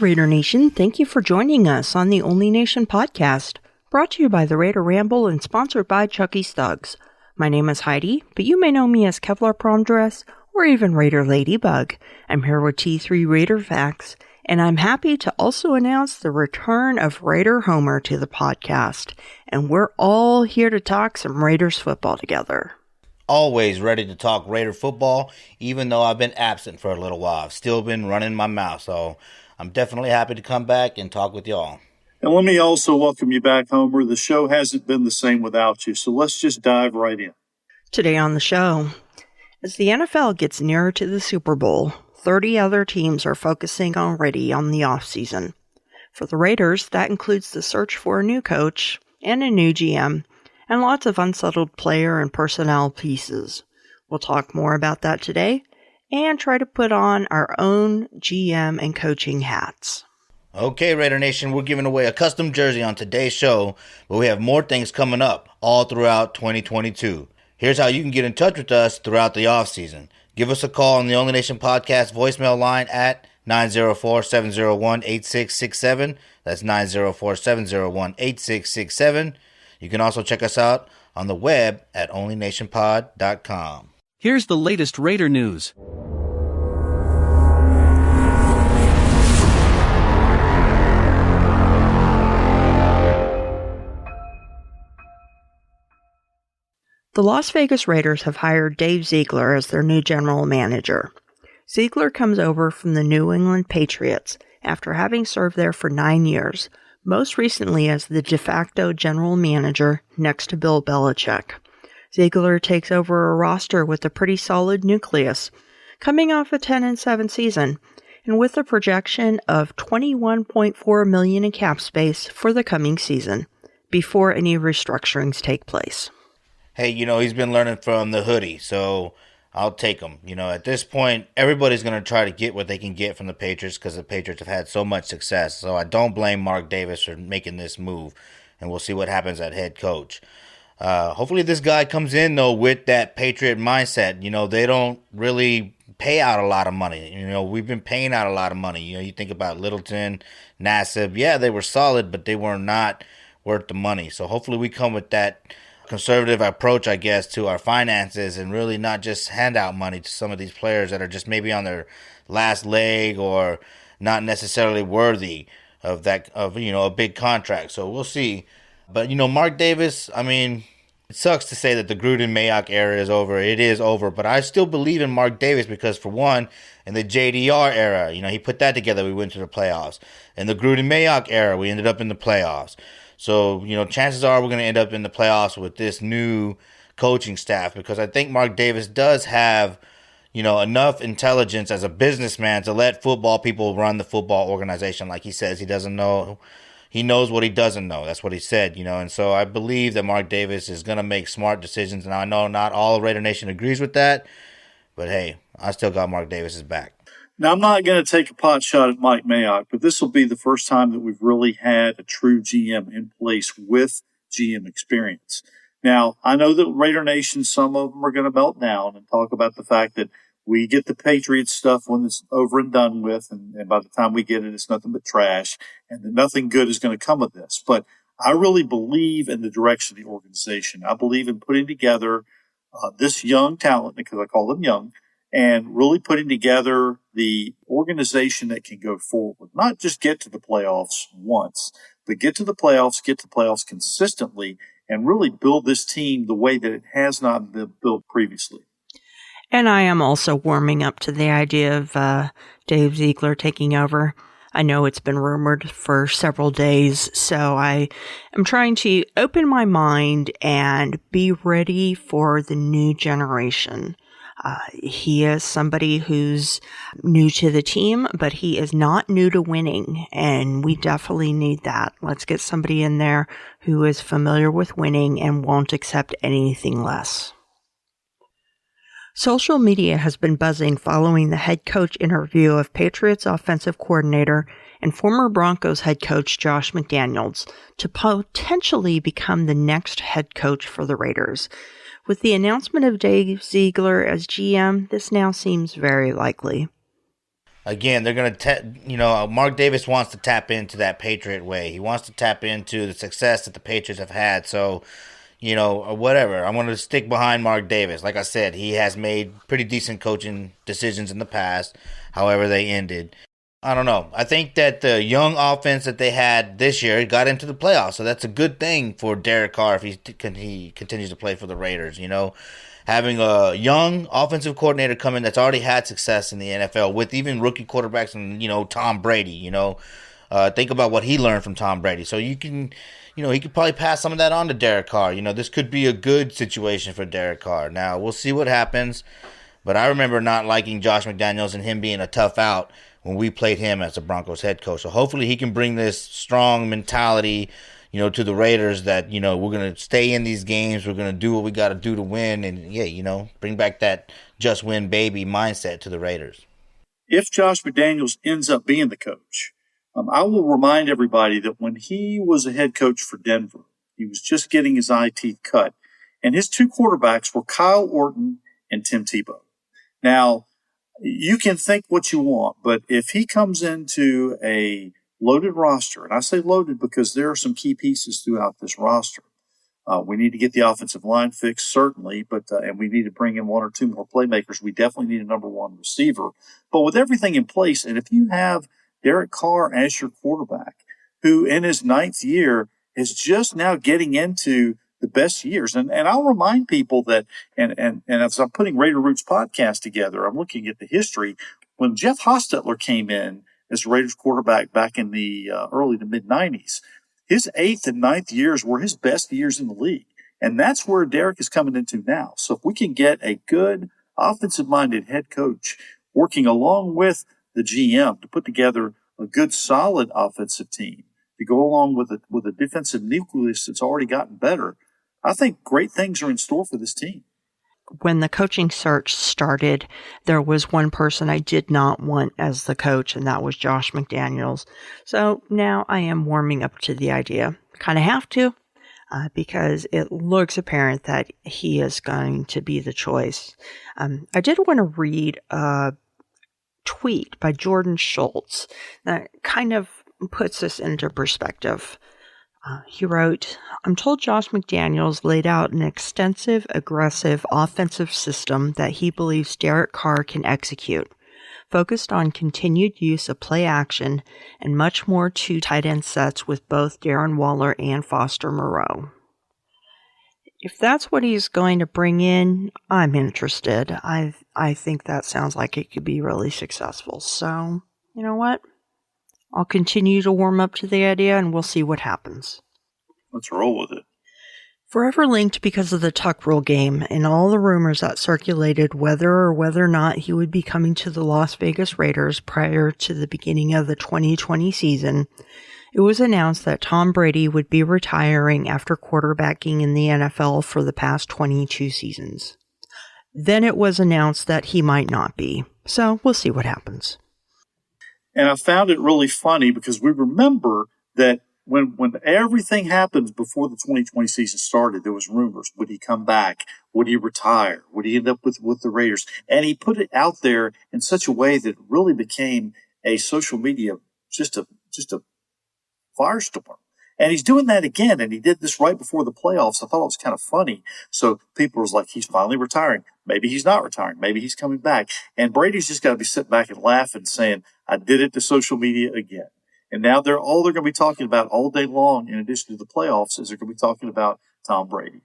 Raider Nation, thank you for joining us on the Only Nation podcast, brought to you by the Raider Ramble and sponsored by Chucky Stuggs. My name is Heidi, but you may know me as Kevlar Prom Dress or even Raider Ladybug. I'm here with T3 Raider Facts, and I'm happy to also announce the return of Raider Homer to the podcast, and we're all here to talk some Raiders football together. Always ready to talk Raider football, even though I've been absent for a little while. I've still been running my mouth, so I'm definitely happy to come back and talk with y'all. And let me also welcome you back, Homer. The show hasn't been the same without you, so let's just dive right in. Today on the show, as the NFL gets nearer to the Super Bowl, 30 other teams are focusing already on the offseason. For the Raiders, that includes the search for a new coach and a new GM, and lots of unsettled player and personnel pieces. We'll talk more about that today and try to put on our own GM and coaching hats. Okay, Raider Nation, we're giving away a custom jersey on today's show, but we have more things coming up all throughout 2022. Here's how you can get in touch with us throughout the offseason. Give us a call on the Only Nation Podcast voicemail line at 904-701-8667. That's 904-701-8667. You can also check us out on the web at onlynationpod.com. Here's the latest Raider news. The Las Vegas Raiders have hired Dave Ziegler as their new general manager. Ziegler comes over from the New England Patriots after having served there for 9 years, most recently as the de facto general manager next to Bill Belichick. Ziegler takes over a roster with a pretty solid nucleus, coming off a 10-7 season, and with a projection of $21.4 million in cap space for the coming season, before any restructurings take place. Hey, he's been learning from the hoodie, so I'll take him. At this point, everybody's going to try to get what they can get from the Patriots because the Patriots have had so much success. So I don't blame Mark Davis for making this move, and we'll see what happens at head coach. Hopefully this guy comes in, though, with that Patriot mindset. They don't really pay out a lot of money. We've been paying out a lot of money. You think about Littleton, Nassib. Yeah, they were solid, but they were not worth the money. So hopefully we come with that conservative approach, I guess, to our finances and really not just hand out money to some of these players that are just maybe on their last leg or not necessarily worthy of that, a big contract. So we'll see. But, Mark Davis, it sucks to say that the Gruden-Mayock era is over. It is over. But I still believe in Mark Davis because, for one, in the JDR era, he put that together. We went to the playoffs. In the Gruden-Mayock era, we ended up in the playoffs. So, chances are we're going to end up in the playoffs with this new coaching staff because I think Mark Davis does have, enough intelligence as a businessman to let football people run the football organization. Like he says, he doesn't know. He knows what he doesn't know. That's what he said, and so I believe that Mark Davis is going to make smart decisions. And I know not all Raider Nation agrees with that, but hey, I still got Mark Davis's back. Now, I'm not going to take a pot shot at Mike Mayock, but this will be the first time that we've really had a true GM in place with GM experience. Now, I know that Raider Nation, some of them are going to melt down and talk about the fact that we get the Patriots stuff when it's over and done with, and by the time we get it, it's nothing but trash, and that nothing good is going to come of this. But I really believe in the direction of the organization. I believe in putting together this young talent, because I call them young, and really putting together the organization that can go forward, not just get to the playoffs once, but get to the playoffs consistently, and really build this team the way that it has not been built previously. And I am also warming up to the idea of Dave Ziegler taking over. I know it's been rumored for several days, so I am trying to open my mind and be ready for the new generation. He is somebody who's new to the team, but he is not new to winning, and we definitely need that. Let's get somebody in there who is familiar with winning and won't accept anything less. Social media has been buzzing following the head coach interview of Patriots offensive coordinator and former Broncos head coach Josh McDaniels to potentially become the next head coach for the Raiders. With the announcement of Dave Ziegler as GM, this now seems very likely. again, they're going to, Mark Davis wants to tap into that Patriot way. He wants to tap into the success that the Patriots have had. So, or whatever. I'm going to stick behind Mark Davis. Like I said, he has made pretty decent coaching decisions in the past, however they ended. I don't know. I think that the young offense that they had this year got into the playoffs, so that's a good thing for Derek Carr if he continues to play for the Raiders. Having a young offensive coordinator come in that's already had success in the NFL with even rookie quarterbacks and Tom Brady. Think about what he learned from Tom Brady. So you can, he could probably pass some of that on to Derek Carr. This could be a good situation for Derek Carr. Now we'll see what happens, but I remember not liking Josh McDaniels and him being a tough out when we played him as the Broncos head coach. So hopefully he can bring this strong mentality, to the Raiders that, we're going to stay in these games. We're going to do what we got to do to win. And, bring back that just win baby mindset to the Raiders. If Josh McDaniels ends up being the coach, I will remind everybody that when he was a head coach for Denver, he was just getting his eye teeth cut. And his two quarterbacks were Kyle Orton and Tim Tebow. Now, you can think what you want, but if he comes into a loaded roster, and I say loaded because there are some key pieces throughout this roster. We need to get the offensive line fixed, certainly, and we need to bring in one or two more playmakers. We definitely need a number one receiver. But with everything in place, and if you have Derek Carr as your quarterback, who in his 9th year is just now getting into the best years. And I'll remind people that, and as I'm putting Raider Roots podcast together, I'm looking at the history. When Jeff Hostetler came in as Raiders quarterback back in the early to mid 90s, his 8th and 9th years were his best years in the league. And that's where Derek is coming into now. So if we can get a good offensive minded head coach working along with the GM to put together a good solid offensive team to go along with a defensive nucleus that's already gotten better, I think great things are in store for this team. When the coaching search started, there was one person I did not want as the coach, and that was Josh McDaniels. So now I am warming up to the idea. Kind of have to, because it looks apparent that he is going to be the choice. I did want to read a tweet by Jordan Schultz that kind of puts this into perspective. He wrote, "I'm told Josh McDaniels laid out an extensive, aggressive offensive system that he believes Derek Carr can execute, focused on continued use of play action and much more two tight end sets with both Darren Waller and Foster Moreau." If that's what he's going to bring in, I'm interested. I think that sounds like it could be really successful. So, you know what? I'll continue to warm up to the idea, and we'll see what happens. Let's roll with it. Forever linked because of the Tuck Rule game and all the rumors that circulated whether or not he would be coming to the Las Vegas Raiders prior to the beginning of the 2020 season, it was announced that Tom Brady would be retiring after quarterbacking in the NFL for the past 22 seasons. Then it was announced that he might not be. So we'll see what happens. And I found it really funny because we remember that when everything happened before the 2020 season started, there was rumors. Would he come back? Would he retire? Would he end up with the Raiders? And he put it out there in such a way that it really became a social media, just a firestorm. And he's doing that again, and he did this right before the playoffs. I thought it was kind of funny. So people was like, he's finally retiring. Maybe he's not retiring. Maybe he's coming back. And Brady's just got to be sitting back and laughing, saying, I did it to social media again. And now they're going to be talking about all day long, in addition to the playoffs, is they're going to be talking about Tom Brady.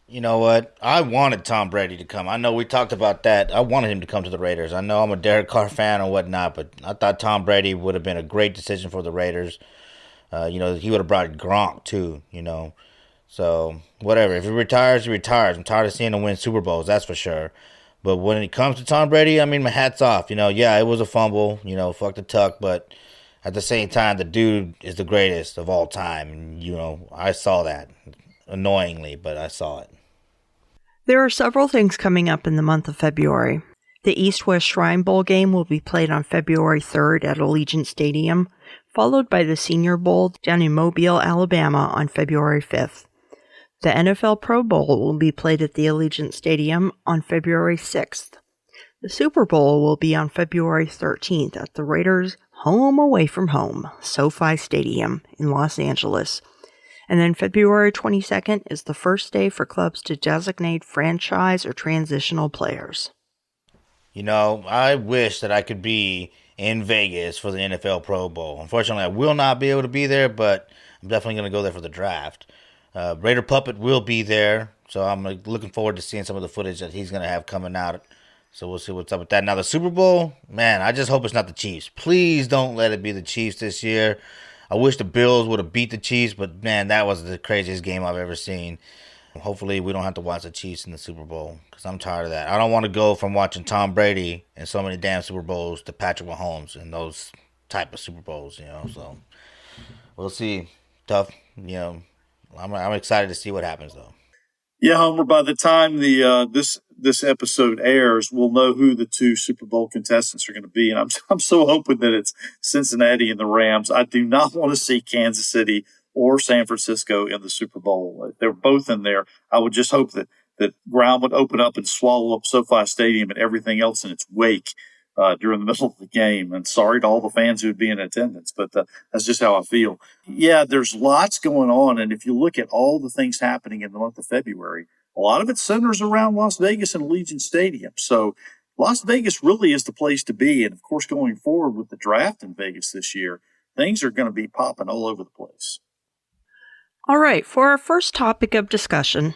You know what? I wanted Tom Brady to come. I know we talked about that. I wanted him to come to the Raiders. I know I'm a Derek Carr fan and whatnot, but I thought Tom Brady would have been a great decision for the Raiders. He would have brought Gronk too, So, whatever. If he retires, he retires. I'm tired of seeing him win Super Bowls, that's for sure. But when it comes to Tom Brady, I mean, my hat's off. Yeah, it was a fumble. Fuck the Tuck. But at the same time, the dude is the greatest of all time. And, I saw that. Annoyingly, but I saw it. There are several things coming up in the month of February. The East-West Shrine Bowl game will be played on February 3rd at Allegiant Stadium, followed by the Senior Bowl down in Mobile, Alabama on February 5th. The NFL Pro Bowl will be played at the Allegiant Stadium on February 6th. The Super Bowl will be on February 13th at the Raiders' home away from home, SoFi Stadium in Los Angeles. And then February 22nd is the first day for clubs to designate franchise or transitional players. You know, I wish that I could be in Vegas for the NFL Pro Bowl. Unfortunately, I will not be able to be there, but I'm definitely going to go there for the draft. Raider Puppet will be there, so I'm looking forward to seeing some of the footage that he's going to have coming out. So we'll see what's up with that. Now, the Super Bowl, man, I just hope it's not the Chiefs. Please don't let it be the Chiefs this year. I wish the Bills would have beat the Chiefs, but, man, that was the craziest game I've ever seen. Hopefully we don't have to watch the Chiefs in the Super Bowl because I'm tired of that. I don't want to go from watching Tom Brady in so many damn Super Bowls to Patrick Mahomes in those type of Super Bowls, So we'll see. Tough, I'm excited to see what happens, though. Yeah, Homer, by the time the this episode airs, we'll know who the two Super Bowl contestants are going to be. And I'm so hoping that it's Cincinnati and the Rams. I do not want to see Kansas City or San Francisco in the Super Bowl. If they're both in there, I would just hope that ground would open up and swallow up SoFi Stadium and everything else in its wake during the middle of the game. And sorry to all the fans who would be in attendance, but that's just how I feel. Yeah, there's lots going on. And if you look at all the things happening in the month of February, a lot of it centers around Las Vegas and Allegiant Stadium. So Las Vegas really is the place to be. And of course, going forward with the draft in Vegas this year, things are going to be popping all over the place. All right, for our first topic of discussion,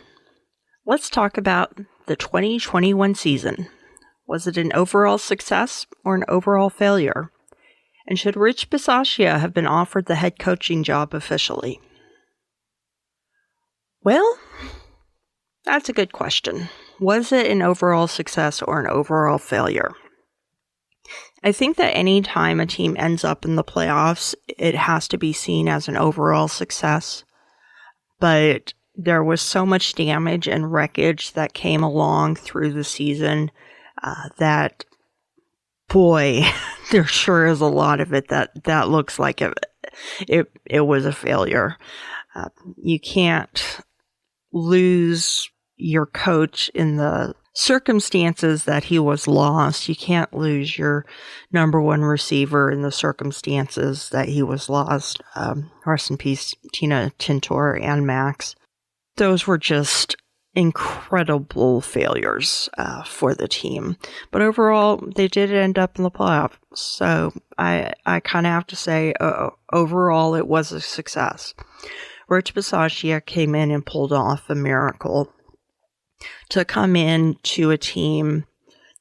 let's talk about the 2021 season. Was it an overall success or an overall failure? And should Rich Bisaccia have been offered the head coaching job officially? Well, that's a good question. Was it an overall success or an overall failure? I think that any time a team ends up in the playoffs, it has to be seen as an overall success. But there was so much damage and wreckage that came along through the season that, boy, there sure is a lot of it that looks like it was a failure. You can't lose your coach in the circumstances that he was lost. You can't lose your number one receiver in the circumstances that he was lost. Rest in peace, Tina Tintor and Max. Those were just incredible failures for the team. But overall, they did end up in the playoffs. So I kind of have to say, overall, it was a success. Rich Bisaccia came in and pulled off a miracle to come in to a team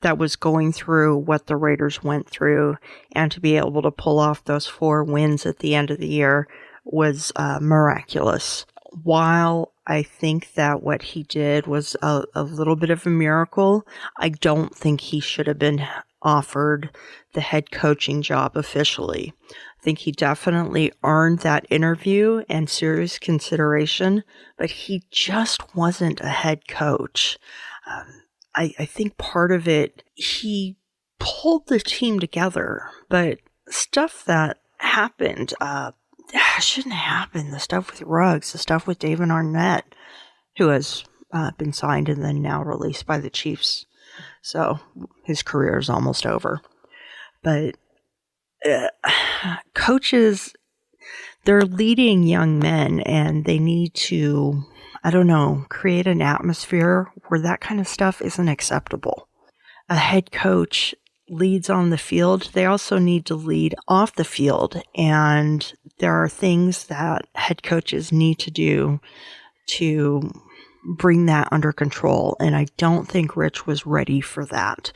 that was going through what the Raiders went through, and to be able to pull off those 4 wins at the end of the year was miraculous. While I think that what he did was a little bit of a miracle, I don't think he should have been offered the head coaching job officially. I think he definitely earned that interview and serious consideration, but he just wasn't a head coach. I think part of it, he pulled the team together, but stuff that happened shouldn't have happened. The stuff with Ruggs, the stuff with David Arnett, who has been signed and then now released by the Chiefs. So his career is almost over. But coaches, they're leading young men, and they need to, create an atmosphere where that kind of stuff isn't acceptable. A head coach leads on the field. They also need to lead off the field, and there are things that head coaches need to do to bring that under control, and I don't think Rich was ready for that.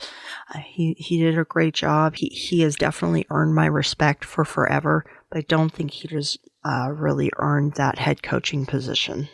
He did a great job. He has definitely earned my respect for forever, but I don't think he has really earned that head coaching position.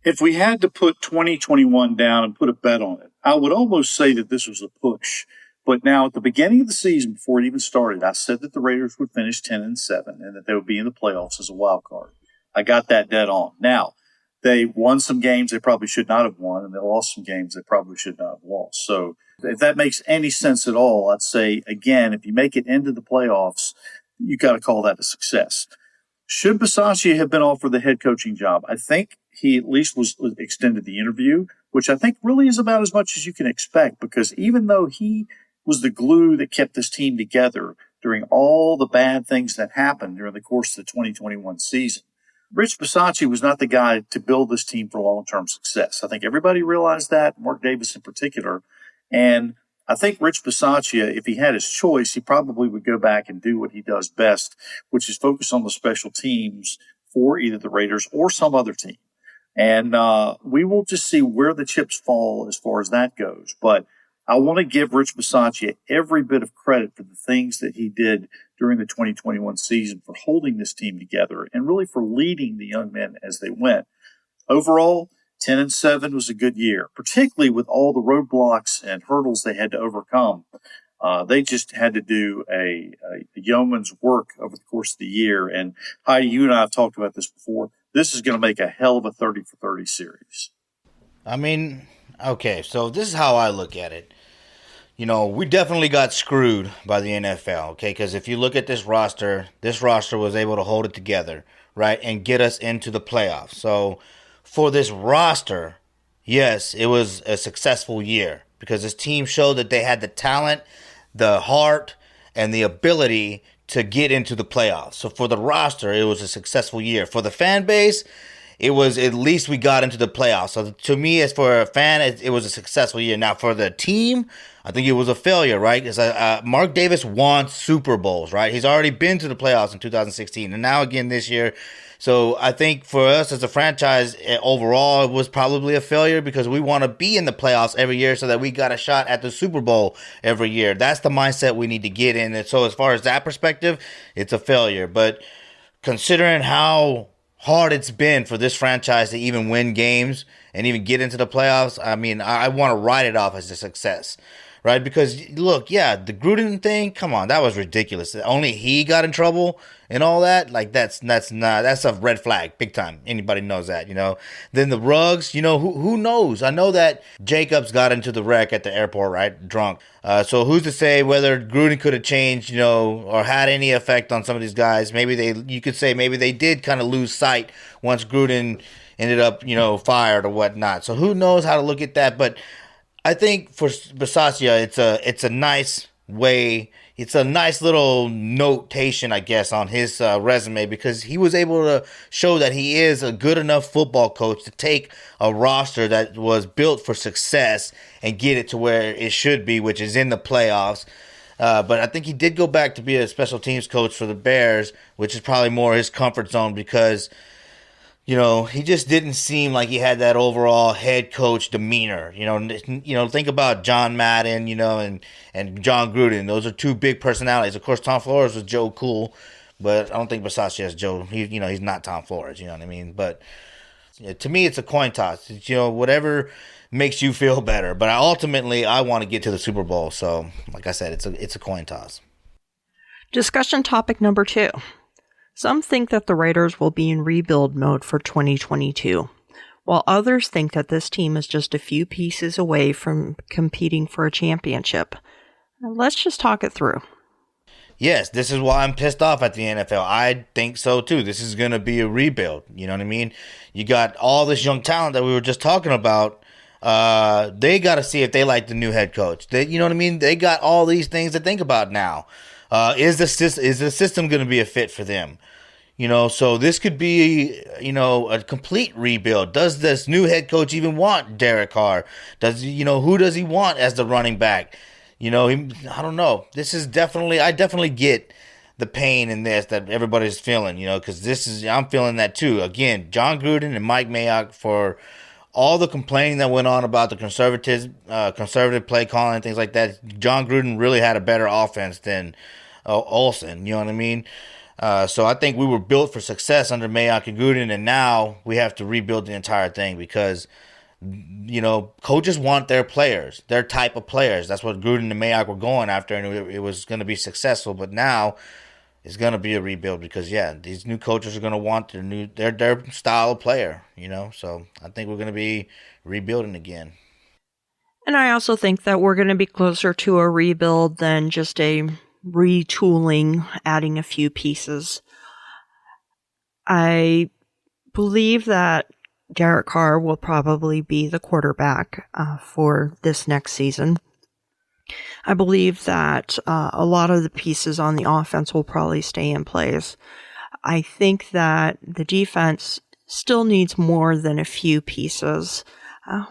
If we had to put 2021 down and put a bet on it, I would almost say that this was a push. But now at the beginning of the season, before it even started, I said that the Raiders would finish 10-7 and that they would be in the playoffs as a wild card. I got that dead on. Now, they won some games they probably should not have won, and they lost some games they probably should not have lost. So if that makes any sense at all, I'd say, again, if you make it into the playoffs, you got to call that a success. Should Bisaccia have been offered the head coaching job? I think he at least was extended the interview, which I think really is about as much as you can expect, because even though he was the glue that kept this team together during all the bad things that happened during the course of the 2021 season, Rich Bisaccia was not the guy to build this team for long-term success. I think everybody realized that, Mark Davis in particular. And I think Rich Bisaccia, if he had his choice, he probably would go back and do what he does best, which is focus on the special teams for either the Raiders or some other team. And we will just see where the chips fall as far as that goes. But I want to give Rich Bisaccia every bit of credit for the things that he did during the 2021 season, for holding this team together and really for leading the young men as they went. Overall, 10-7 was a good year, particularly with all the roadblocks and hurdles they had to overcome. They just had to do a yeoman's work over the course of the year. And Heidi, you and I have talked about this before. This is going to make a hell of a 30 for 30 series. I mean, okay, so this is how I look at it. You know, we definitely got screwed by the NFL, okay? Because if you look at this roster was able to hold it together, right, and get us into the playoffs. So for this roster, yes, it was a successful year because this team showed that they had the talent, the heart, and the ability to get into the playoffs. So for the roster, it was a successful year. For the fan base, it was at least we got into the playoffs. So to me, as for a fan, it was a successful year. Now for the team, I think it was a failure, right? Because Mark Davis wants Super Bowls, right? He's already been to the playoffs in 2016 and now again this year. So I think for us as a franchise overall, it was probably a failure because we want to be in the playoffs every year so that we got a shot at the Super Bowl every year. That's the mindset we need to get in. And so as far as that perspective, it's a failure. But considering how hard it's been for this franchise to even win games and even get into the playoffs, I mean, I want to write it off as a success. Right? Because, look, yeah, the Gruden thing, come on, that was ridiculous. Only he got in trouble and all that. Like, that's a red flag, big time. Anybody knows that, you know. Then the Ruggs, you know, who knows? I know that Jacobs got into the wreck at the airport, right, drunk. So who's to say whether Gruden could have changed, you know, or had any effect on some of these guys? You could say maybe they did kind of lose sight once Gruden ended up, you know, fired or whatnot. So who knows how to look at that, but I think for Bisaccia, it's a nice way. It's a nice little notation, I guess, on his resume because he was able to show that he is a good enough football coach to take a roster that was built for success and get it to where it should be, which is in the playoffs. But I think he did go back to be a special teams coach for the Bears, which is probably more his comfort zone because, you know, he just didn't seem like he had that overall head coach demeanor. You know, think about John Madden, you know, and John Gruden. Those are two big personalities. Of course, Tom Flores was Joe Cool, but I don't think Bisaccia is Joe. He's not Tom Flores. You know what I mean? But yeah, to me, it's a coin toss. It's, you know, whatever makes you feel better. But ultimately, I want to get to the Super Bowl. So, like I said, it's a coin toss. Discussion topic number 2. Some think that the Raiders will be in rebuild mode for 2022, while others think that this team is just a few pieces away from competing for a championship. Let's just talk it through. Yes, this is why I'm pissed off at the NFL. I think so too. This is going to be a rebuild. You know what I mean? You got all this young talent that we were just talking about. They got to see if they like the new head coach. You know what I mean? They got all these things to think about now. Is the system going to be a fit for them? You know, so this could be, you know, a complete rebuild. Does this new head coach even want Derek Carr? Who does he want as the running back? You know, I don't know. I definitely get the pain in this that everybody's feeling, you know, because I'm feeling that too. Again, John Gruden and Mike Mayock, for all the complaining that went on about the conservative play calling and things like that, John Gruden really had a better offense than Olsen. You know what I mean? So I think we were built for success under Mayock and Gruden, and now we have to rebuild the entire thing because, you know, coaches want their players, their type of players. That's what Gruden and Mayock were going after, and it was going to be successful. But now it's going to be a rebuild because, yeah, these new coaches are going to want their style of player, you know. So I think we're going to be rebuilding again. And I also think that we're going to be closer to a rebuild than just a retooling, adding a few pieces. I believe that Derek Carr will probably be the quarterback for this next season. I believe that a lot of the pieces on the offense will probably stay in place. I think that the defense still needs more than a few pieces.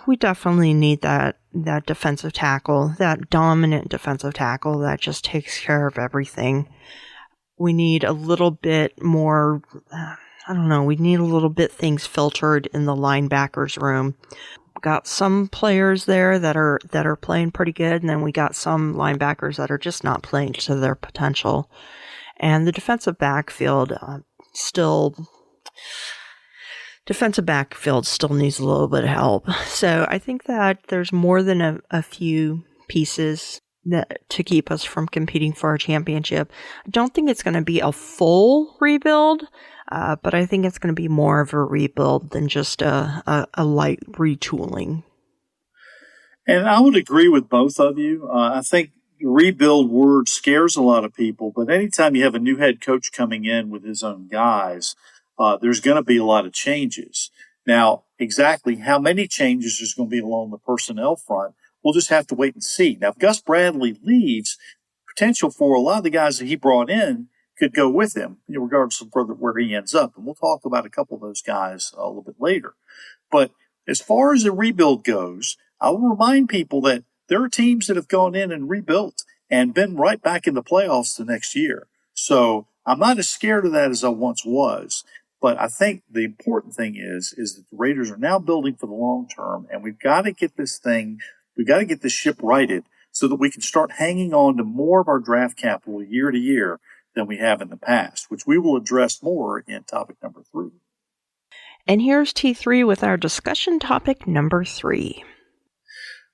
We definitely need that defensive tackle, that dominant defensive tackle that just takes care of everything. We need a little bit more, we need a little bit things filtered in the linebackers room. Got some players there that are playing pretty good, and then we got some linebackers that are just not playing to their potential. And the defensive backfield still needs a little bit of help. So I think that there's more than a few pieces to keep us from competing for a championship. I don't think it's going to be a full rebuild, but I think it's going to be more of a rebuild than just a light retooling. And I would agree with both of you. I think the rebuild word scares a lot of people, but anytime you have a new head coach coming in with his own guys, there's going to be a lot of changes. Now, exactly how many changes there's going to be along the personnel front, we'll just have to wait and see. Now, if Gus Bradley leaves, potential for a lot of the guys that he brought in could go with him, regardless of where he ends up. And we'll talk about a couple of those guys a little bit later. But as far as the rebuild goes, I will remind people that there are teams that have gone in and rebuilt and been right back in the playoffs the next year. So I'm not as scared of that as I once was. But I think the important thing is that the Raiders are now building for the long term, and we've got to get this ship righted so that we can start hanging on to more of our draft capital year to year than we have in the past, which we will address more in topic number 3. And here's T3 with our discussion topic number 3.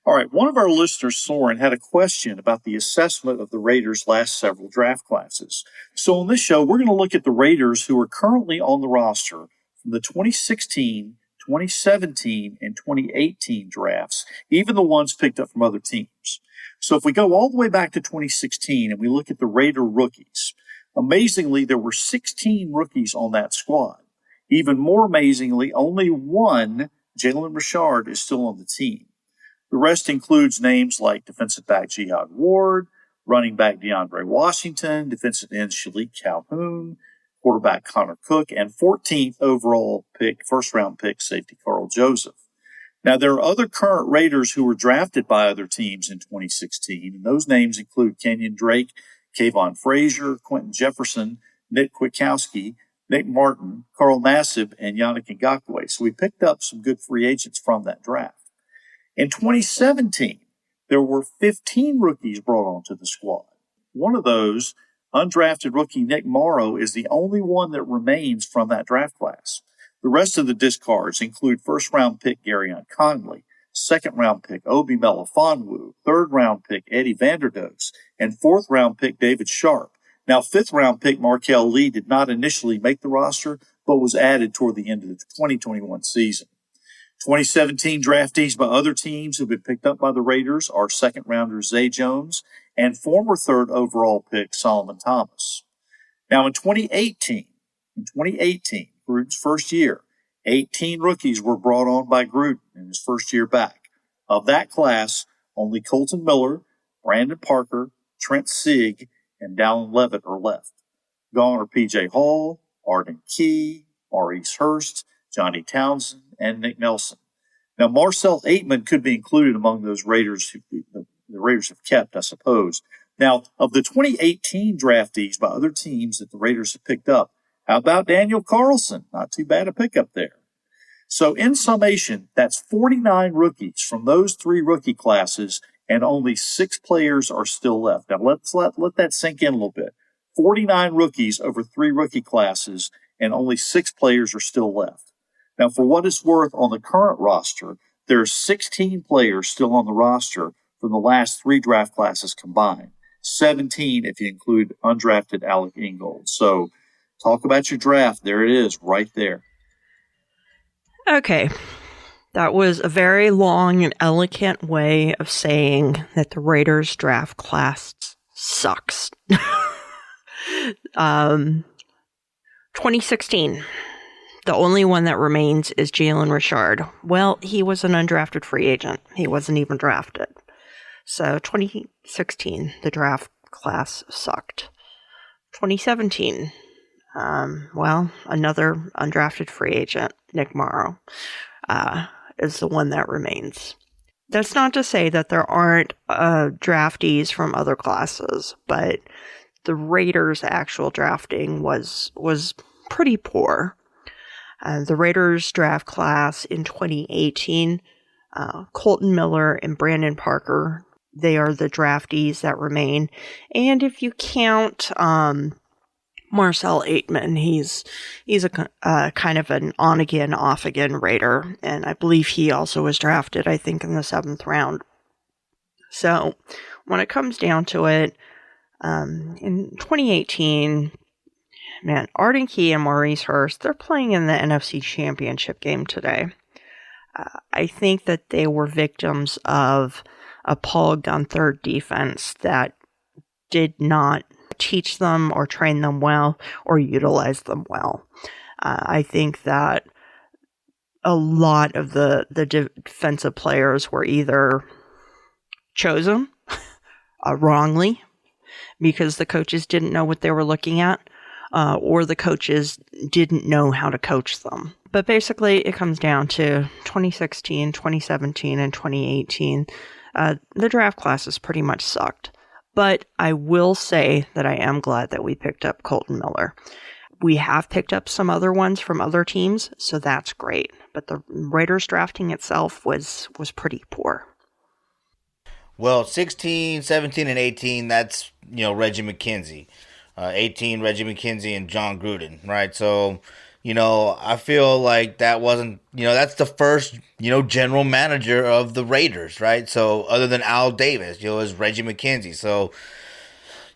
All right, one of our listeners, Soren, had a question about the assessment of the Raiders' last several draft classes. So on this show, we're going to look at the Raiders who are currently on the roster from the 2016, 2017, and 2018 drafts, even the ones picked up from other teams. So if we go all the way back to 2016 and we look at the Raider rookies, amazingly, there were 16 rookies on that squad. Even more amazingly, only one, Jalen Richard, is still on the team. The rest includes names like defensive back Jihad Ward, running back DeAndre Washington, defensive end Shalik Calhoun, quarterback Connor Cook, and 14th overall pick, first-round pick safety Carl Joseph. Now, there are other current Raiders who were drafted by other teams in 2016, and those names include Kenyon Drake, Kayvon Frazier, Quentin Jefferson, Nick Kwiatkowski, Nick Martin, Carl Nassib, and Yannick Ngakoue. So we picked up some good free agents from that draft. In 2017, there were 15 rookies brought onto the squad. One of those, undrafted rookie Nick Morrow, is the only one that remains from that draft class. The rest of the discards include first-round pick Garyon Conley, second-round pick Obi Melifonwu, third-round pick Eddie Vanderdoes, and fourth-round pick David Sharp. Now, fifth-round pick Markel Lee did not initially make the roster, but was added toward the end of the 2021 season. 2017 draftees by other teams who have been picked up by the Raiders are second-rounder Zay Jones and former third overall pick Solomon Thomas. Now, in 2018, Gruden's first year, 18 rookies were brought on by Gruden in his first year back. Of that class, only Colton Miller, Brandon Parker, Trent Sieg, and Dallin Levitt are left. Gone are P.J. Hall, Arden Key, Maurice Hurst, Johnny Townsend, and Nick Nelson. Now, Marcel Aitman could be included among those Raiders who the Raiders have kept, I suppose. Now, of the 2018 draftees by other teams that the Raiders have picked up, how about Daniel Carlson? Not too bad a pickup there. So in summation, that's 49 rookies from those 3 rookie classes, and only 6 players are still left. Now, let that sink in a little bit. 49 rookies over 3 rookie classes, and only 6 players are still left. Now, for what it's worth, on the current roster, there are 16 players still on the roster from the last 3 draft classes combined. 17 if you include undrafted Alec Ingold. So talk about your draft. There it is, right there. Okay. That was a very long and elegant way of saying that the Raiders draft class sucks. 2016. The only one that remains is Jalen Richard. Well, he was an undrafted free agent. He wasn't even drafted. So 2016, the draft class sucked. 2017, another undrafted free agent, Nick Morrow, is the one that remains. That's not to say that there aren't draftees from other classes, but the Raiders' actual drafting was pretty poor. The Raiders draft class in 2018, Colton Miller and Brandon Parker, they are the draftees that remain. And if you count Marcel Aitman, he's a kind of an on-again, off-again Raider. And I believe he also was drafted, I think, in the 7th round. So when it comes down to it, in 2018... man, Arden Key and Maurice Hurst, they're playing in the NFC Championship game today. I think that they were victims of a Paul Gunther defense that did not teach them or train them well or utilize them well. I think that a lot of the defensive players were either chosen wrongly because the coaches didn't know what they were looking at, or the coaches didn't know how to coach them. But basically, it comes down to 2016, 2017, and 2018. The draft classes pretty much sucked. But I will say that I am glad that we picked up Colton Miller. We have picked up some other ones from other teams, so that's great. But the Raiders drafting itself was pretty poor. Well, 16, 17, and 18, that's, Reggie McKenzie. 18, Reggie McKenzie and John Gruden, right? So, I feel like that wasn't, that's the first, general manager of the Raiders, right? So, other than Al Davis, it was Reggie McKenzie. So,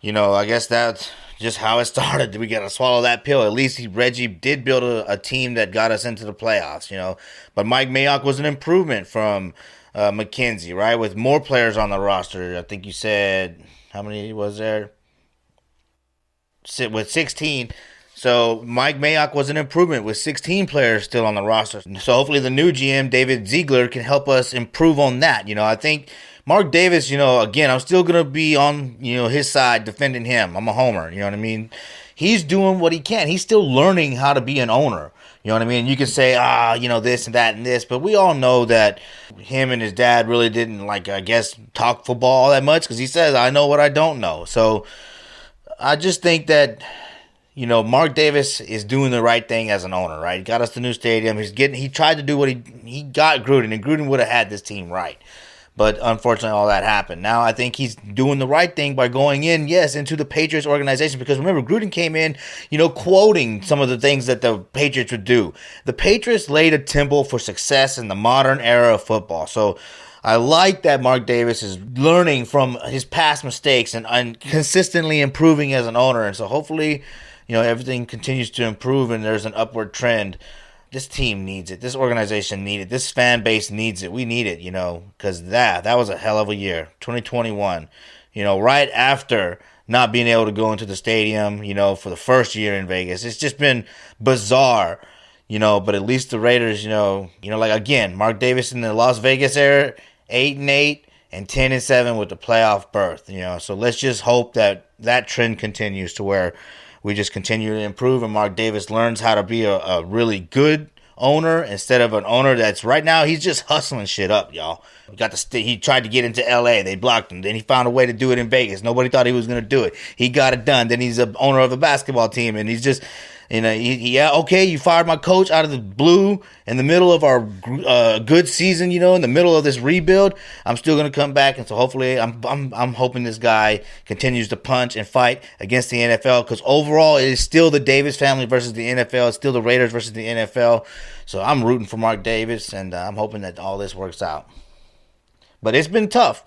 I guess that's just how it started. We got to swallow that pill. At least Reggie did build a team that got us into the playoffs, But Mike Mayock was an improvement from McKenzie, right? With more players on the roster. I think you said, how many was there? With 16. So Mike Mayock was an improvement with 16 players still on the roster. So hopefully the new GM, Dave Ziegler, can help us improve on that. I think Mark Davis, again, I'm still going to be on, his side defending him. I'm a homer, you know what I mean? He's doing what he can. He's still learning how to be an owner. You know what I mean? You can say, this and that and this, but we all know that him and his dad really didn't, talk football all that much because he says, I know what I don't know. So I just think that, Mark Davis is doing the right thing as an owner, right? He got us the new stadium. He tried to do what he got Gruden, and Gruden would have had this team right. But unfortunately, all that happened. Now I think he's doing the right thing by going in, into the Patriots organization. Because remember, Gruden came in, quoting some of the things that the Patriots would do. The Patriots laid a temple for success in the modern era of football. So I like that Mark Davis is learning from his past mistakes and consistently improving as an owner. And so hopefully, everything continues to improve and there's an upward trend. This team needs it. This organization needs it. This fan base needs it. We need it, because that was a hell of a year. 2021, right after not being able to go into the stadium, for the first year in Vegas. It's just been bizarre, but at least the Raiders, again, Mark Davis in the Las Vegas era, 8-8 and 10-7 with the playoff berth, So let's just hope that trend continues to where we just continue to improve and Mark Davis learns how to be a really good owner instead of an owner that's right now he's just hustling shit up, y'all. He tried to get into LA, they blocked him. Then he found a way to do it in Vegas. Nobody thought he was going to do it. He got it done. Then he's an owner of a basketball team and he's just okay, you fired my coach out of the blue in the middle of our good season, in the middle of this rebuild. I'm still going to come back, and so hopefully I'm hoping this guy continues to punch and fight against the NFL because overall it is still the Davis family versus the NFL. It's still the Raiders versus the NFL. So I'm rooting for Mark Davis, and I'm hoping that all this works out. But it's been tough.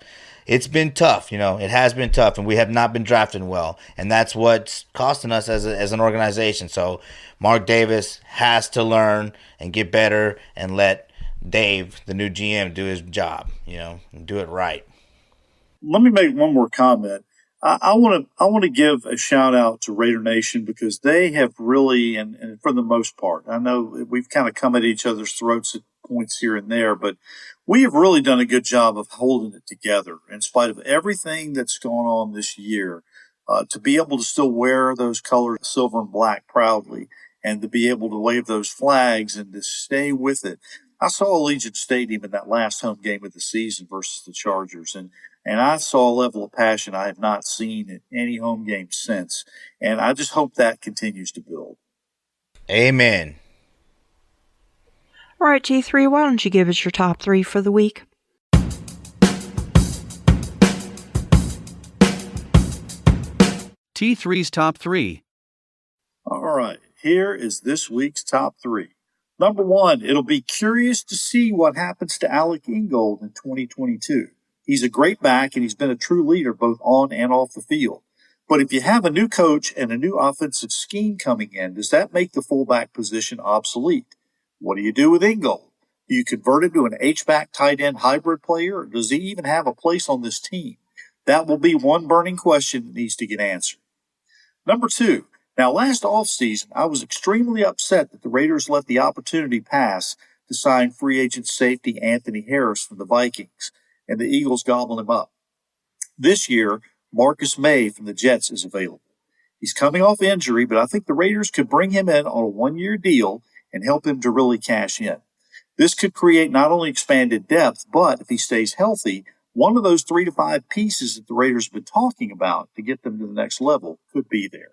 It has been tough, and we have not been drafting well, and that's what's costing us as an organization. So Mark Davis has to learn and get better and let Dave, the new GM, do his job, and do it right. Let me make one more comment. I want to give a shout out to Raider Nation because they have really, and for the most part, I know we've kind of come at each other's throats at points here and there, but we have really done a good job of holding it together in spite of everything that's gone on this year. To be able to still wear those colors, silver and black, proudly, and to be able to wave those flags and to stay with it. I saw Allegiant Stadium in that last home game of the season versus the Chargers, and I saw a level of passion I have not seen in any home game since. And I just hope that continues to build. Amen. All right, T3, why don't you give us your top 3 for the week? T3's top 3. All right, here is this week's top 3. Number 1, it'll be curious to see what happens to Alec Ingold in 2022. He's a great back, and he's been a true leader both on and off the field. But if you have a new coach and a new offensive scheme coming in, does that make the fullback position obsolete? What do you do with Ingold? Do you convert him to an H-back tight end hybrid player, or does he even have a place on this team? That will be one burning question that needs to get answered. Number 2, now last offseason, I was extremely upset that the Raiders let the opportunity pass to sign free agent safety Anthony Harris from the Vikings, and the Eagles gobbled him up. This year, Marcus May from the Jets is available. He's coming off injury, but I think the Raiders could bring him in on a one-year deal and help him to really cash in. This could create not only expanded depth, but if he stays healthy, one of those 3 to 5 pieces that the Raiders have been talking about to get them to the next level could be there.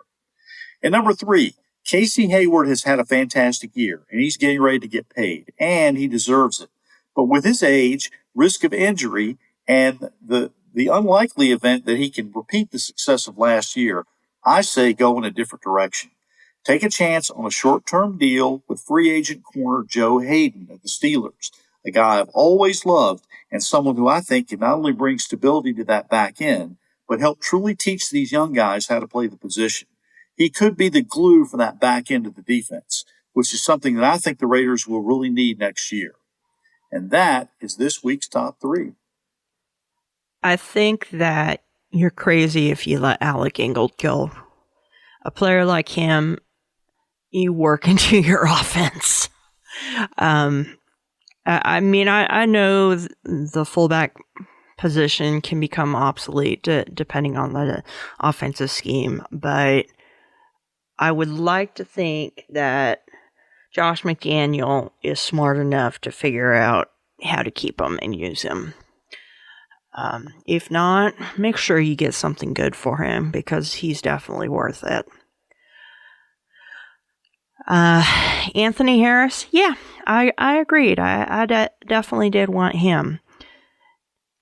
And number 3, Casey Heyward has had a fantastic year, and he's getting ready to get paid, and he deserves it. But with his age, risk of injury, and the unlikely event that he can repeat the success of last year, I say go in a different direction. Take a chance on a short-term deal with free agent corner Joe Hayden of the Steelers, a guy I've always loved and someone who I think can not only bring stability to that back end, but help truly teach these young guys how to play the position. He could be the glue for that back end of the defense, which is something that I think the Raiders will really need next year. And that is this week's top 3. I think that you're crazy if you let Alec Ingold go. A player like him, you work into your offense. I mean, I know the fullback position can become obsolete depending on the offensive scheme, but I would like to think that Josh McDaniels is smart enough to figure out how to keep him and use him. If not, make sure you get something good for him because he's definitely worth it. Anthony Harris, yeah, I agreed. I definitely did want him.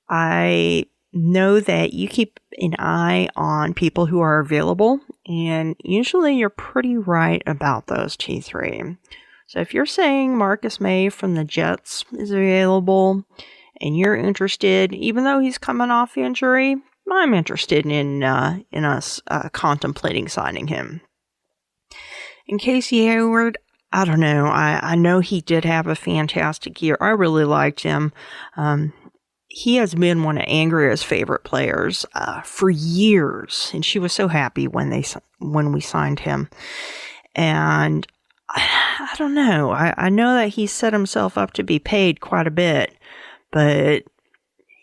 I know that you keep an eye on people who are available, and usually you're pretty right about those T3. So if you're saying Marcus May from the Jets is available and you're interested, even though he's coming off injury, I'm interested in us contemplating signing him. And Casey Heyward, I don't know. I know he did have a fantastic year. I really liked him. He has been one of Andrea's favorite players for years, and she was so happy when we signed him. And I don't know. I know that he set himself up to be paid quite a bit, but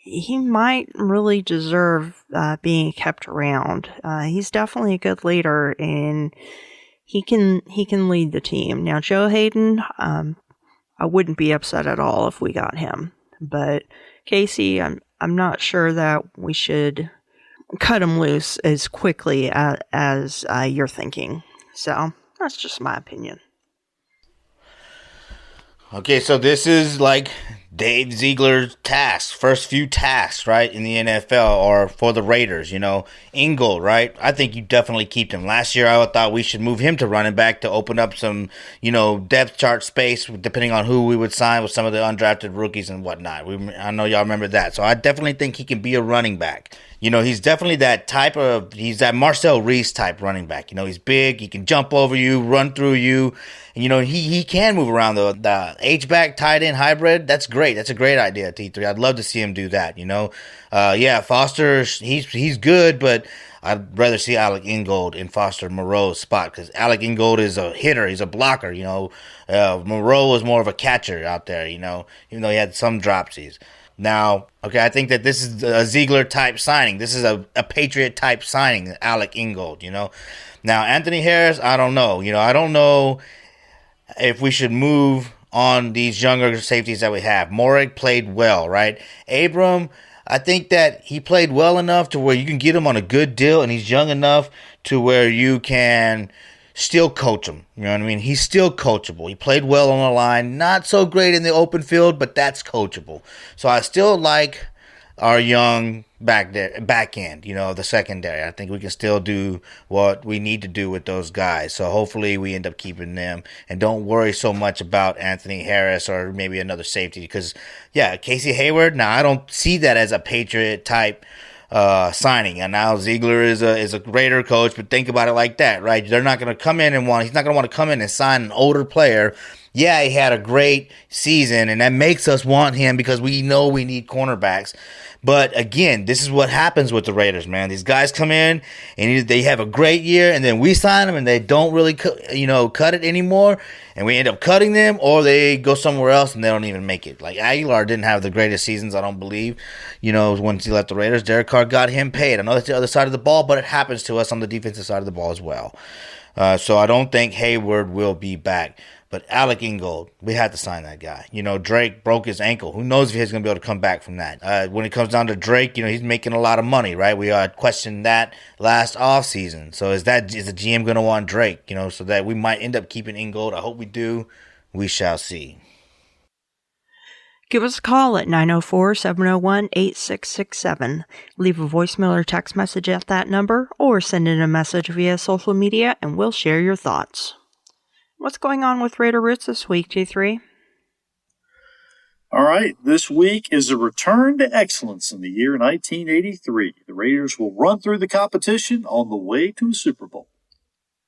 he might really deserve being kept around. He's definitely a good leader, and he can lead the team. Now, Joe Hayden, I wouldn't be upset at all if we got him, but Casey, I'm not sure that we should cut him loose as quickly as you're thinking. So that's just my opinion. Okay, so this is like Dave Ziegler's task, first few tasks, right, in the NFL or for the Raiders, Ingold, right? I think you definitely keep him. Last year, I thought we should move him to running back to open up some, depth chart space, depending on who we would sign with some of the undrafted rookies and whatnot. I know y'all remember that. So I definitely think he can be a running back. He's definitely he's that Marcel Reese type running back. He's big, he can jump over you, run through you. And, he can move around the H-back tight end hybrid. That's great. That's a great idea, T3. I'd love to see him do that, Yeah, Foster, he's good, but I'd rather see Alec Ingold in Foster Moreau's spot because Alec Ingold is a hitter. He's a blocker, Moreau is more of a catcher out there, even though he had some dropsies. Now, okay, I think that this is a Ziegler-type signing. This is a Patriot-type signing, Alec Ingold, Now, Anthony Harris, I don't know. I don't know if we should move on these younger safeties that we have. Morik played well, right? Abram, I think that he played well enough to where you can get him on a good deal, and he's young enough to where you can still coach him. You know what I mean? He's still coachable. He played well on the line. Not so great in the open field, but that's coachable. So I still like our young back end, the secondary. I think we can still do what we need to do with those guys. So hopefully we end up keeping them and don't worry so much about Anthony Harris or maybe another safety because, Casey Heyward, now I don't see that as a Patriot type signing. And now Ziegler is a Raider coach, but think about it like that, right? They're not going to come in he's not going to want to come in and sign an older player. Yeah, he had a great season, and that makes us want him because we know we need cornerbacks. But again, this is what happens with the Raiders, man. These guys come in and they have a great year, and then we sign them, and they don't really, cut it anymore, and we end up cutting them, or they go somewhere else and they don't even make it. Like Aguilar didn't have the greatest seasons, I don't believe. Once he left the Raiders, Derek Carr got him paid. I know that's the other side of the ball, but it happens to us on the defensive side of the ball as well. So I don't think Heyward will be back. But Alec Ingold, we had to sign that guy. Drake broke his ankle. Who knows if he's going to be able to come back from that? When it comes down to Drake, he's making a lot of money, right? We questioned that last offseason. So is the GM going to want Drake, so that we might end up keeping Ingold? I hope we do. We shall see. Give us a call at 904-701-8667. Leave a voicemail or text message at that number, or send in a message via social media, and we'll share your thoughts. What's going on with Raider Roots this week, T3? All right, this week is a return to excellence in the year 1983. The Raiders will run through the competition on the way to a Super Bowl.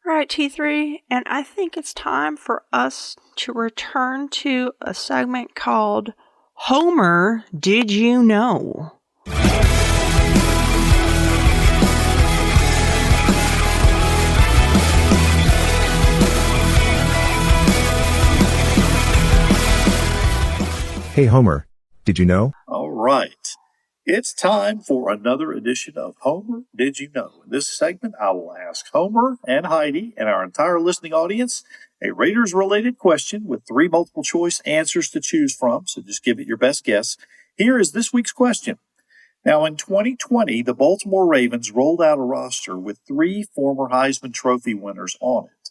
All right, T3, and I think it's time for us to return to a segment called Homer, Did You Know? Hey Homer, did you know? All right. It's time for another edition of Homer, Did You Know? In this segment, I will ask Homer and Heidi and our entire listening audience a Raiders-related question with 3 multiple-choice answers to choose from, so just give it your best guess. Here is this week's question. Now, in 2020, the Baltimore Ravens rolled out a roster with 3 former Heisman Trophy winners on it.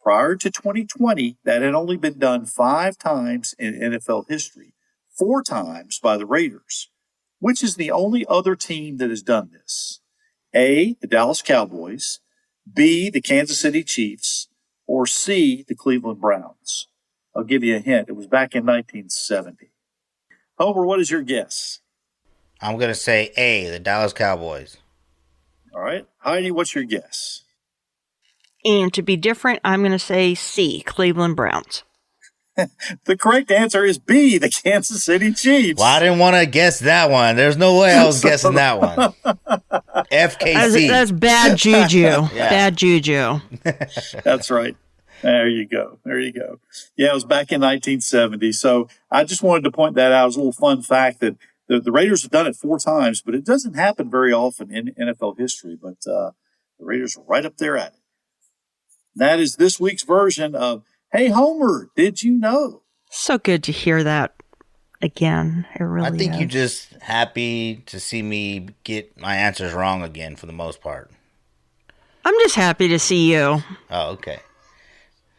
Prior to 2020, that had only been done 5 times in NFL history. 4 times by the Raiders. Which is the only other team that has done this? A, the Dallas Cowboys, B, the Kansas City Chiefs, or C, the Cleveland Browns? I'll give you a hint. It was back in 1970. Homer, what is your guess? I'm going to say A, the Dallas Cowboys. All right. Heidi, what's your guess? And to be different, I'm going to say C, Cleveland Browns. The correct answer is B, the Kansas City Chiefs. Well, I didn't want to guess that one. There's no way I was guessing that one. FKC. That's bad juju. Yeah. Bad juju. That's right. There you go. Yeah, it was back in 1970. So I just wanted to point that out as a little fun fact that the Raiders have done it 4 times, but it doesn't happen very often in NFL history. But the Raiders are right up there at it. That is this week's version of Hey Homer, did you know? So good to hear that again. It really I think is. you're just happy to see me get my answers wrong again for the most part. I'm just happy to see you. Oh, okay.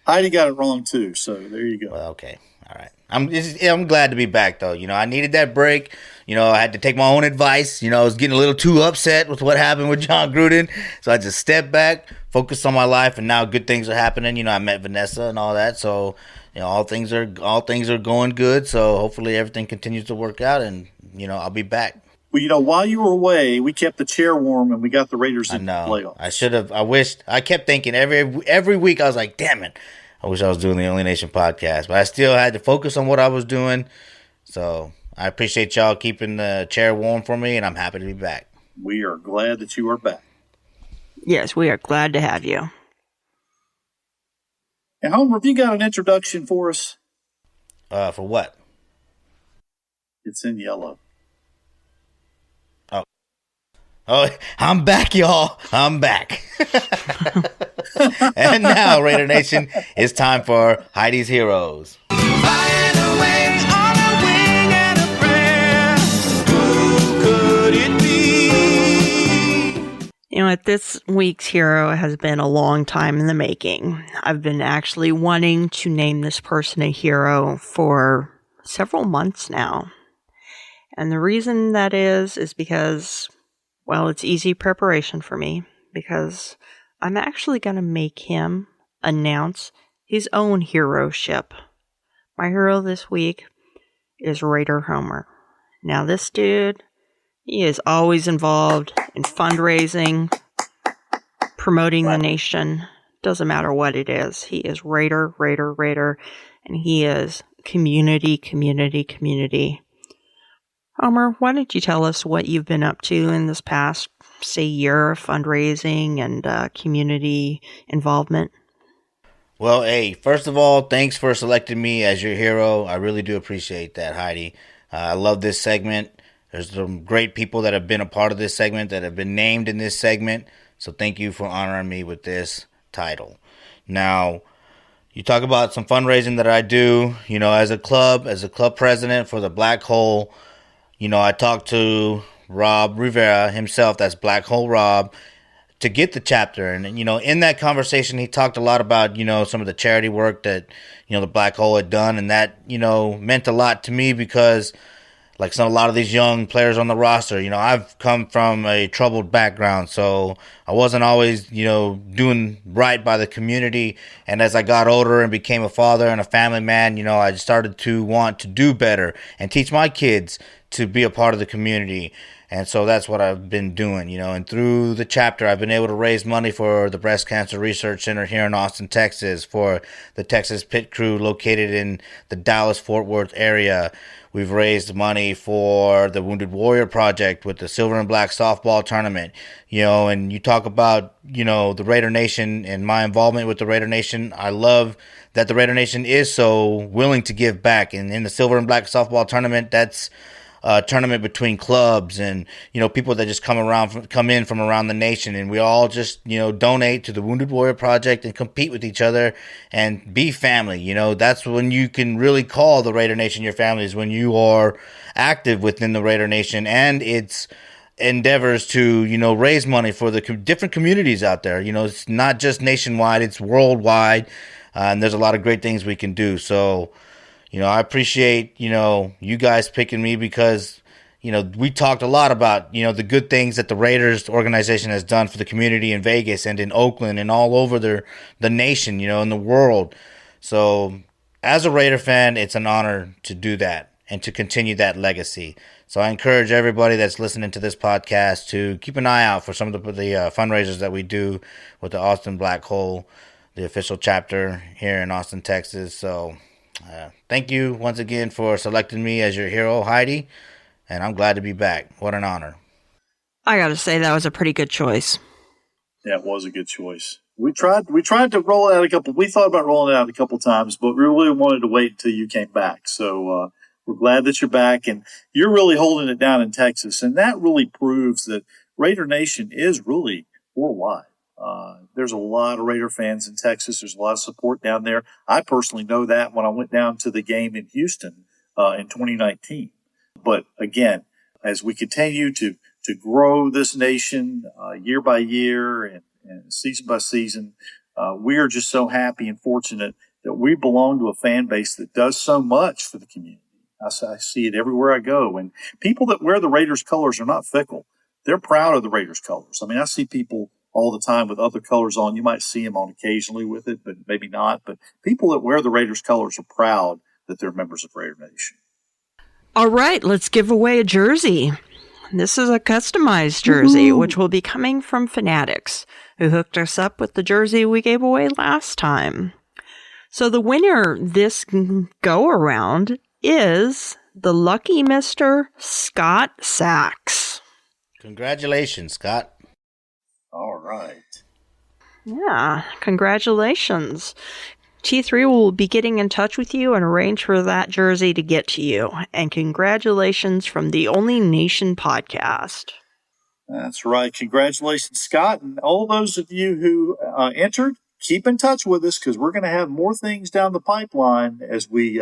Heidi got it wrong too, so there you go. Well, okay. All right. I'm glad to be back though. I needed that break. I had to take my own advice. I was getting a little too upset with what happened with John Gruden. So I just stepped back, focused on my life, and now good things are happening. I met Vanessa and all that. So, all things are going good. So hopefully everything continues to work out, and I'll be back. Well, while you were away, we kept the chair warm and we got the Raiders in the playoffs. I should have. I kept thinking every week. I was like, damn it. I wish I was doing the Only Nation podcast, but I still had to focus on what I was doing. So I appreciate y'all keeping the chair warm for me, and I'm happy to be back. We are glad that you are back. Yes, we are glad to have you. And Homer, have you got an introduction for us? For what? It's in yellow. Oh, I'm back, y'all. I'm back. And now, Raider Nation, it's time for Heidi's Heroes. Flying away on a wing and a prayer. Who could it be? You know what? This week's hero has been a long time in the making. I've been actually wanting to name this person a hero for several months now. And the reason that is because, well, it's easy preparation for me because I'm actually going to make him announce his own hero-ship. My hero this week is Raider Homer. Now, this dude, he is always involved in fundraising, promoting the nation. Doesn't matter what it is. He is Raider, and he is community. Homer, why don't you tell us what you've been up to in this past, say, year of fundraising and community involvement? Well, hey, first of all, thanks for selecting me as your hero. I really do appreciate that, Heidi. I love this segment. There's some great people that have been a part of this segment, that have been named in this segment. So thank you for honoring me with this title. Now, you talk about some fundraising that I do, as a club president for the Black Hole. I talked to Rob Rivera himself, that's Black Hole Rob, to get the chapter. And, in that conversation, he talked a lot about, some of the charity work that, the Black Hole had done. And that, meant a lot to me because, like a lot of these young players on the roster, I've come from a troubled background. So I wasn't always, doing right by the community. And as I got older and became a father and a family man, I started to want to do better and teach my kids to be a part of the community. And so that's what I've been doing, and through the chapter, I've been able to raise money for the Breast Cancer Research Center here in Austin, Texas, for the Texas Pit Crew located in the Dallas-Fort Worth area. We've raised money for the Wounded Warrior Project with the Silver and Black softball tournament, and you talk about, the Raider Nation and my involvement with the Raider Nation. I love that the Raider Nation is so willing to give back. And in the Silver and Black softball tournament, that's a tournament between clubs and, people that just come in from around the nation. And we all just, donate to the Wounded Warrior Project and compete with each other and be family. That's when you can really call the Raider Nation your family, is when you are active within the Raider Nation and its endeavors to, raise money for the different communities out there. It's not just nationwide, it's worldwide. And there's a lot of great things we can do. So, I appreciate, you guys picking me because, we talked a lot about, the good things that the Raiders organization has done for the community in Vegas and in Oakland and all over the nation, in the world. So as a Raider fan, it's an honor to do that and to continue that legacy. So I encourage everybody that's listening to this podcast to keep an eye out for some of the fundraisers that we do with the Austin Black Hole, the official chapter here in Austin, Texas. So thank you once again for selecting me as your hero, Heidi, and I'm glad to be back. What an honor. I gotta say, that was a pretty good choice. Yeah, it was a good choice. We tried to roll it out we thought about rolling it out a couple times, but we really wanted to wait until you came back. So we're glad that you're back, and you're really holding it down in Texas, and that really proves that Raider Nation is really worldwide. There's a lot of Raider fans in Texas. There's a lot of support down there. I personally know that when I went down to the game in Houston in 2019. But again, as we continue to grow this nation year by year and season by season, we are just so happy and fortunate that we belong to a fan base that does so much for the community. I see it everywhere I go. And people that wear the Raiders colors are not fickle. They're proud of the Raiders colors. I mean, I see people all the time with other colors on. You might see them on occasionally with it, but maybe not. But people that wear the Raiders colors are proud that they're members of Raider Nation. All right, let's give away a jersey. This is a customized jersey, which will be coming from Fanatics, who hooked us up with the jersey we gave away last time. So the winner this go-around is the lucky Mr. Scott Sachs. Congratulations, Scott. All right. Yeah, congratulations. T3 will be getting in touch with you and arrange for that jersey to get to you. And congratulations from the Only Nation podcast. That's right. Congratulations, Scott. And all those of you who entered, keep in touch with us because we're going to have more things down the pipeline as we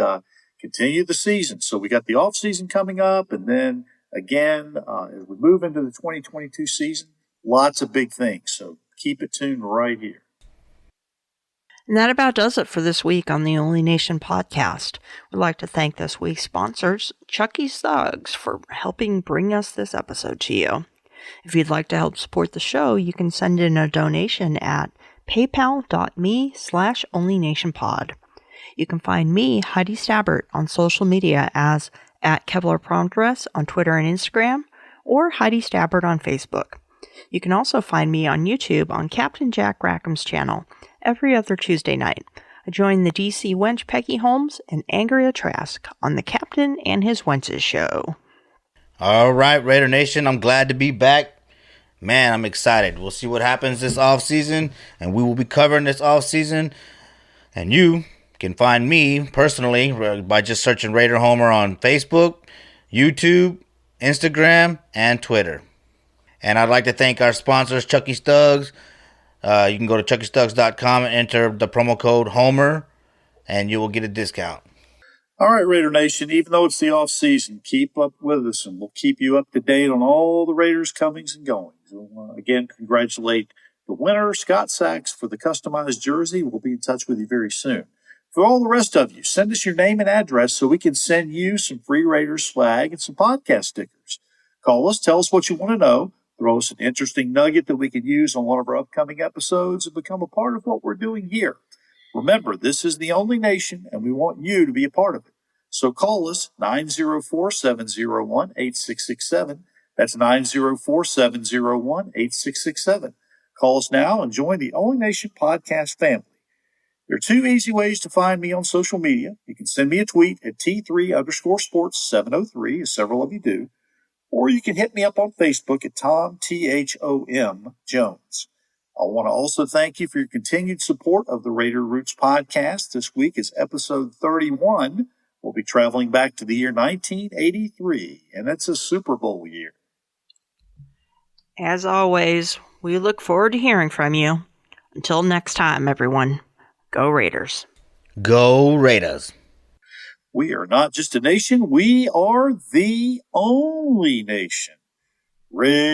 continue the season. So we got the off season coming up. And then again, as we move into the 2022 season, lots of big things. So keep it tuned right here. And that about does it for this week on the Only Nation podcast. We'd like to thank this week's sponsors, Chucky's Thugs, for helping bring us this episode to you. If you'd like to help support the show, you can send in a donation at paypal.me/onlynationpod. You can find me, Heidi Stabbert, on social media as @KevlarPromDress on Twitter and Instagram, or Heidi Stabbert on Facebook. You can also find me on YouTube on Captain Jack Rackham's channel every other Tuesday night. I join the DC wench Peggy Holmes and Angria Trask on the Captain and His Wenches show. All right, Raider Nation, I'm glad to be back. Man, I'm excited. We'll see what happens this offseason, and we will be covering this offseason. And you can find me personally by just searching Raider Homer on Facebook, YouTube, Instagram, and Twitter. And I'd like to thank our sponsors, Chucky's Thugs. You can go to chuckystugs.com and enter the promo code Homer, and you will get a discount. All right, Raider Nation, even though it's the off season, keep up with us, and we'll keep you up to date on all the Raiders' comings and goings. Again, congratulate the winner, Scott Sachs, for the customized jersey. We'll be in touch with you very soon. For all the rest of you, send us your name and address so we can send you some free Raiders swag and some podcast stickers. Call us, tell us what you want to know. Throw us an interesting nugget that we can use on one of our upcoming episodes and become a part of what we're doing here. Remember, this is the Only Nation, and we want you to be a part of it. So call us, 904-701-8667. That's 904-701-8667. Call us now and join the Only Nation podcast family. There are two easy ways to find me on social media. You can send me a tweet at T3_sports703, as several of you do. Or you can hit me up on Facebook at Tom, T-H-O-M, Jones. I want to also thank you for your continued support of the Raider Roots podcast. This week is episode 31. We'll be traveling back to the year 1983, and it's a Super Bowl year. As always, we look forward to hearing from you. Until next time, everyone, go Raiders. Go Raiders. We are not just a nation, we are the only nation. Raiders.